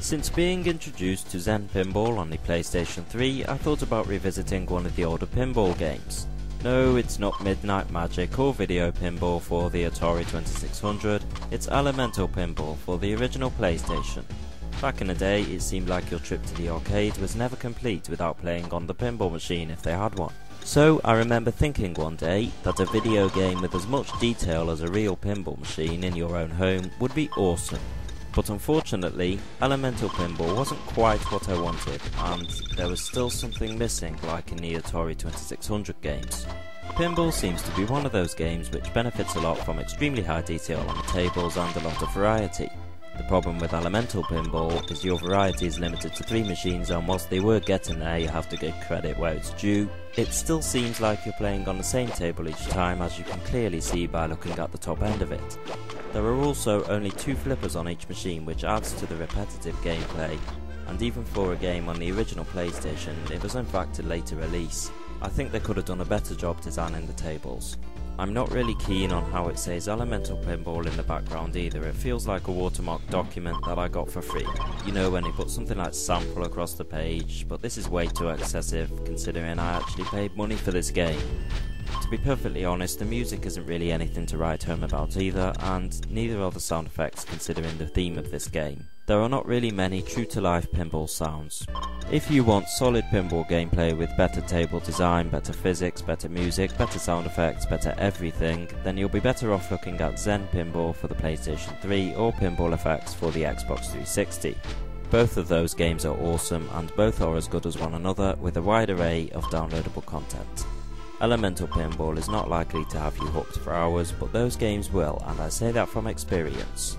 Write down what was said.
Since being introduced to Zen Pinball on the PlayStation 3, I thought about revisiting one of the older pinball games. No, it's not Midnight Magic or Video Pinball for the Atari 2600, it's Elemental Pinball for the original PlayStation. Back in the day, it seemed like your trip to the arcade was never complete without playing on the pinball machine if they had one. So I remember thinking one day that a video game with as much detail as a real pinball machine in your own home would be awesome. But unfortunately, Elemental Pinball wasn't quite what I wanted, and there was still something missing like in the Atari 2600 games. Pinball seems to be one of those games which benefits a lot from extremely high detail on the tables and a lot of variety. The problem with Elemental Pinball is your variety is limited to 3 machines, and whilst they were getting there, you have to give credit where it's due. It still seems like you're playing on the same table each time, as you can clearly see by looking at the top end of it. There are also only 2 flippers on each machine, which adds to the repetitive gameplay, and even for a game on the original PlayStation, it was in fact a later release. I think they could have done a better job designing the tables. I'm not really keen on how it says Elemental Pinball in the background either. It feels like a watermark document that I got for free. You know, when they put something like sample across the page, but this is way too excessive considering I actually paid money for this game. To be perfectly honest, the music isn't really anything to write home about either, and neither are the sound effects considering the theme of this game. There are not really many true-to-life pinball sounds. If you want solid pinball gameplay with better table design, better physics, better music, better sound effects, better everything, then you'll be better off looking at Zen Pinball for the PlayStation 3 or Pinball Effects for the Xbox 360. Both of those games are awesome, and both are as good as one another with a wide array of downloadable content. Elemental Pinball is not likely to have you hooked for hours, but those games will, and I say that from experience.